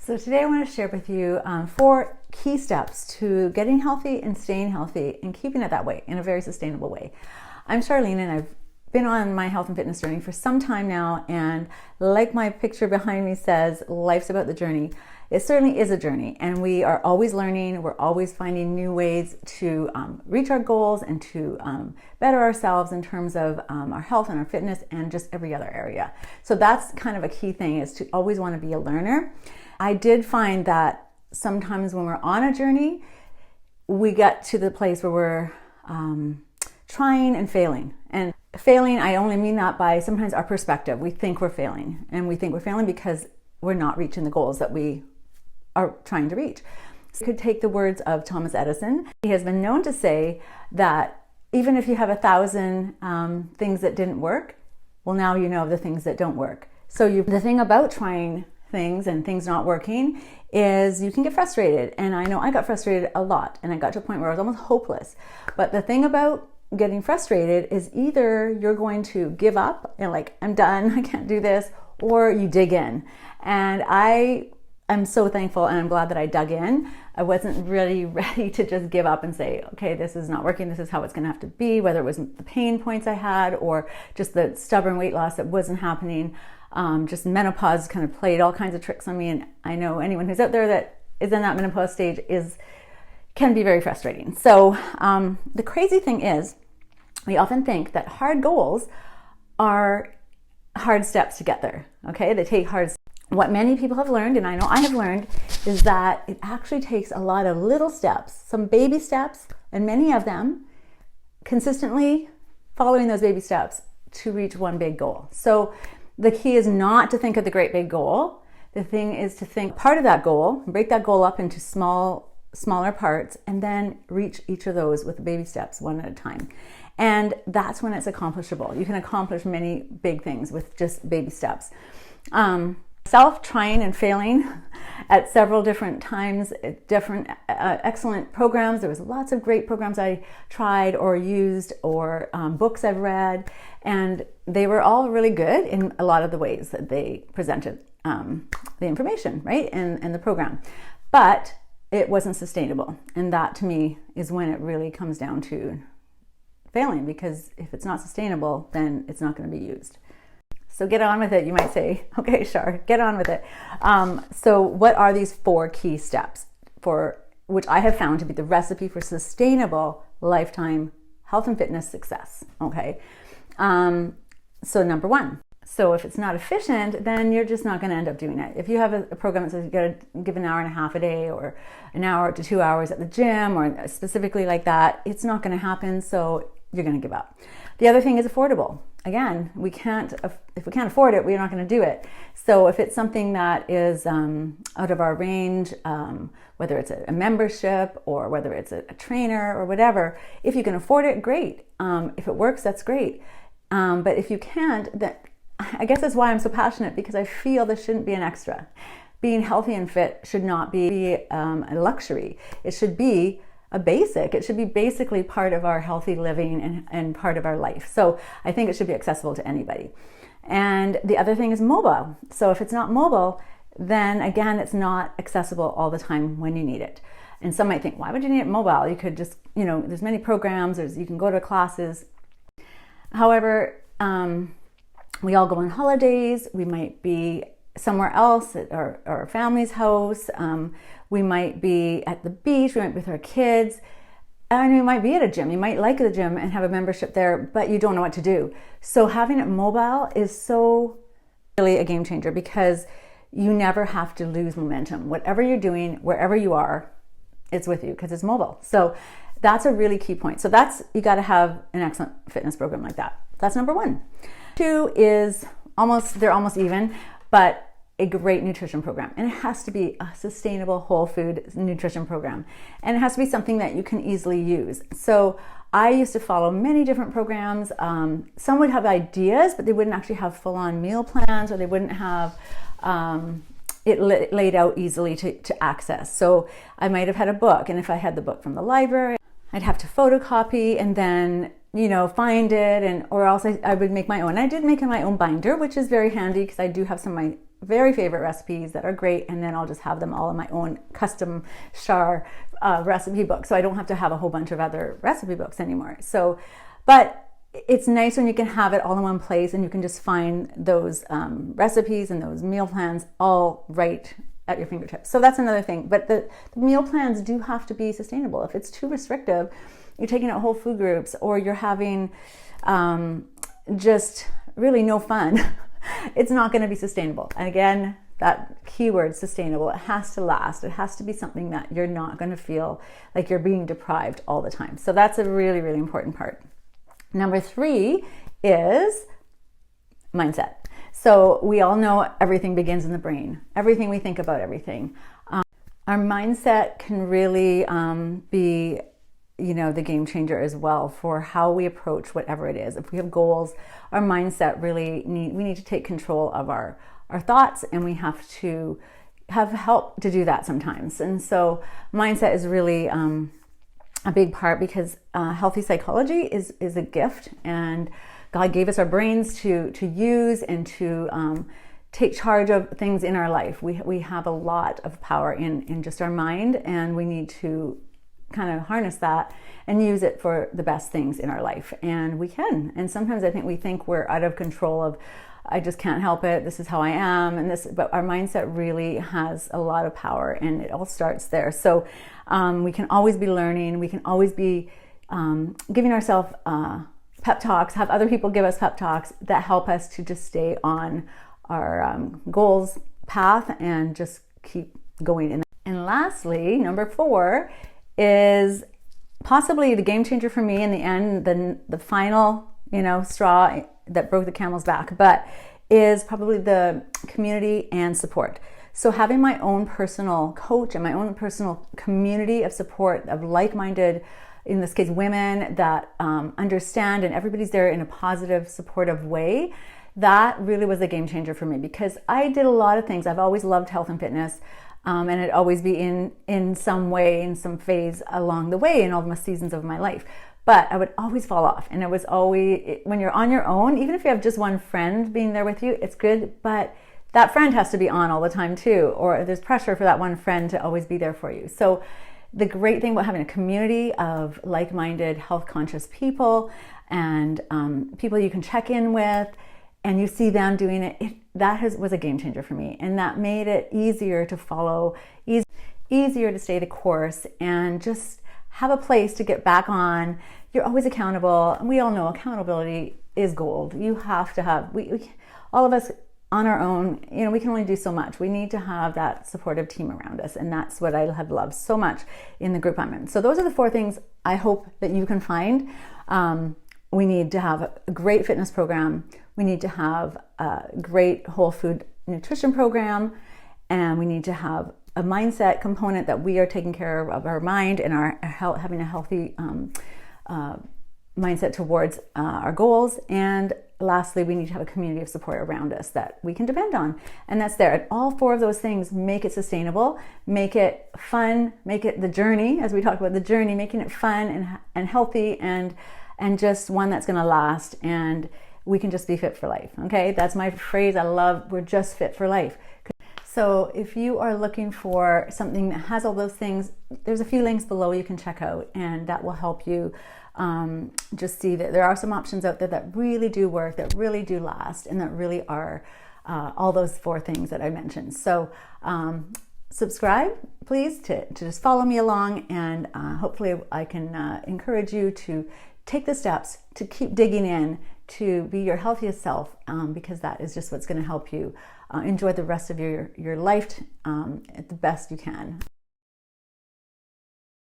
So today I want to share with you 4 key steps to getting healthy and staying healthy and keeping it that way in a very sustainable way. I'm Charlene and I've been on my health and fitness journey for some time now, and like my picture behind me says, life's about the journey. It certainly is a journey, and we are always learning. We're always finding new ways to reach our goals and to better ourselves in terms of our health and our fitness and just every other area. So that's kind of a key thing, is to always want to be a learner. I did find that sometimes when we're on a journey, we get to the place where we're trying and failing. And failing, I only mean that by sometimes our perspective. We think we're failing, and we think we're failing because we're not reaching the goals that we are trying to reach. So you could take the words of Thomas Edison. He has been known to say that even if you have 1,000 things that didn't work, well, now you know the things that don't work. So the thing about trying things and things not working is you can get frustrated. And I know I got frustrated a lot, and I got to a point where I was almost hopeless. But the thing about getting frustrated is either you're going to give up and like, I'm done, I can't do this, or you dig in. And I'm so thankful and I'm glad that I dug in. I wasn't really ready to just give up and say, okay, this is not working, this is how it's going to have to be, whether it was the pain points I had or just the stubborn weight loss that wasn't happening. Just menopause kind of played all kinds of tricks on me, and I know anyone who's out there that is in that menopause stage can be very frustrating. So the crazy thing is, we often think that hard goals are hard steps to get there. Okay, they take hard steps. What many people have learned, and I know I have learned, is that it actually takes a lot of little steps, some baby steps, and many of them consistently following those baby steps to reach one big goal. So the key is not to think of the great big goal. The thing is to think part of that goal, break that goal up into smaller parts, and then reach each of those with baby steps one at a time. And that's when it's accomplishable. You can accomplish many big things with just baby steps. Trying and failing at several different times, different excellent programs. There was lots of great programs I tried or used, or books I've read, and they were all really good in a lot of the ways that they presented the information, right, and the program. But it wasn't sustainable, and that to me is when it really comes down to failing, because if it's not sustainable, then it's not going to be used. So get on with it, you might say. Okay, sure, get on with it. So what are these 4 key steps for which I have found to be the recipe for sustainable lifetime health and fitness success? Okay, so number 1. So if it's not efficient, then you're just not going to end up doing it. If you have a program that says you got to give an hour and a half a day, or an hour to 2 hours at the gym, or specifically like that, it's not going to happen. So you're going to give up. The other thing is affordable. Again, if we can't afford it, we're not going to do it. So if it's something that is out of our range, whether it's a membership or whether it's a trainer or whatever, if you can afford it, great. If it works, that's great. But if you can't, I guess that's why I'm so passionate, because I feel this shouldn't be an extra. Being healthy and fit should not be a luxury. It should be a basic. It should be basically part of our healthy living and part of our life. So I think it should be accessible to anybody. And the other thing is mobile. So if it's not mobile, then again, it's not accessible all the time when you need it. And some might think, why would you need it mobile? You could just, there's many programs, you can go to classes. However, we all go on holidays. We might be somewhere else at our family's house. We might be at the beach. We might be with our kids. And we might be at a gym. You might like the gym and have a membership there, but you don't know what to do. So having it mobile is so really a game changer, because you never have to lose momentum. Whatever you're doing, wherever you are, it's with you because it's mobile. So that's a really key point. So you got to have an excellent fitness program like that. That's number 1. 2 is they're almost even, but a great nutrition program. And it has to be a sustainable whole food nutrition program. And it has to be something that you can easily use. So I used to follow many different programs. Some would have ideas, but they wouldn't actually have full-on meal plans, or they wouldn't have it laid out easily to access. So I might have had a book, and if I had the book from the library, I'd have to photocopy and then find it, or else I would make my own. I did make my own binder, which is very handy because I do have some of my very favorite recipes that are great, and then I'll just have them all in my own custom Shar recipe book, so I don't have to have a whole bunch of other recipe books anymore. So, but it's nice when you can have it all in one place and you can just find those recipes and those meal plans all right at your fingertips. So that's another thing. But the meal plans do have to be sustainable. If it's too restrictive, you're taking out whole food groups, or you're having just really no fun, it's not going to be sustainable. And again, that keyword, sustainable, it has to last. It has to be something that you're not going to feel like you're being deprived all the time. So that's a really, really important part. Number 3 is mindset. So we all know everything begins in the brain. Everything we think about everything. Our mindset can really be, the game changer as well for how we approach whatever it is. If we have goals, our mindset we need to take control of our thoughts, and we have to have help to do that sometimes. And so mindset is really a big part, because healthy psychology is a gift, and God gave us our brains to use and to take charge of things in our life. We have a lot of power in just our mind, and we need to kind of harness that and use it for the best things in our life. And we can. And sometimes I think we think we're out of control of, I just can't help it, this is how I am, but our mindset really has a lot of power, and it all starts there. So we can always be learning, we can always be giving ourselves pep talks, have other people give us pep talks that help us to just stay on our goals path and just keep going in. And lastly, number 4 is possibly the game changer for me in the end, the final, straw that broke the camel's back, but is probably the community and support. So having my own personal coach and my own personal community of support of like-minded, in this case, women that understand, and everybody's there in a positive, supportive way, that really was a game changer for me, because I did a lot of things. I've always loved health and fitness, and it'd always be in some way, in some phase along the way in all the seasons of my life. But I would always fall off, and it was always, when you're on your own, even if you have just one friend being there with you, it's good, but that friend has to be on all the time too, or there's pressure for that one friend to always be there for you. So the great thing about having a community of like-minded, health-conscious people, and people you can check in with, and you see them doing it, was a game changer for me. And that made it easier to follow, easier to stay the course, and just have a place to get back on. You're always accountable, and we all know accountability is gold. You have to have, all of us on our own, we can only do so much. We need to have that supportive team around us, and that's what I have loved so much in the group I'm in. So those are the 4 things I hope that you can find. We need to have a great fitness program. We need to have a great whole food nutrition program, and we need to have a mindset component that we are taking care of our mind and our health, having a healthy mindset towards our goals. And lastly, we need to have a community of support around us that we can depend on, and that's there. And all 4 of those things make it sustainable, make it fun, make it the journey, as we talked about the journey, making it fun and healthy, and just one that's going to last, and we can just be fit for life. Okay, that's my phrase I love. We're just fit for life. So if you are looking for something that has all those things, there's a few links below you can check out, and that will help you just see that there are some options out there that really do work, that really do last, and that really are all those 4 things that I mentioned. So subscribe, please, to just follow me along, and hopefully I can encourage you to take the steps to keep digging in to be your healthiest self, because that is just what's going to help you enjoy the rest of your life at the best you can.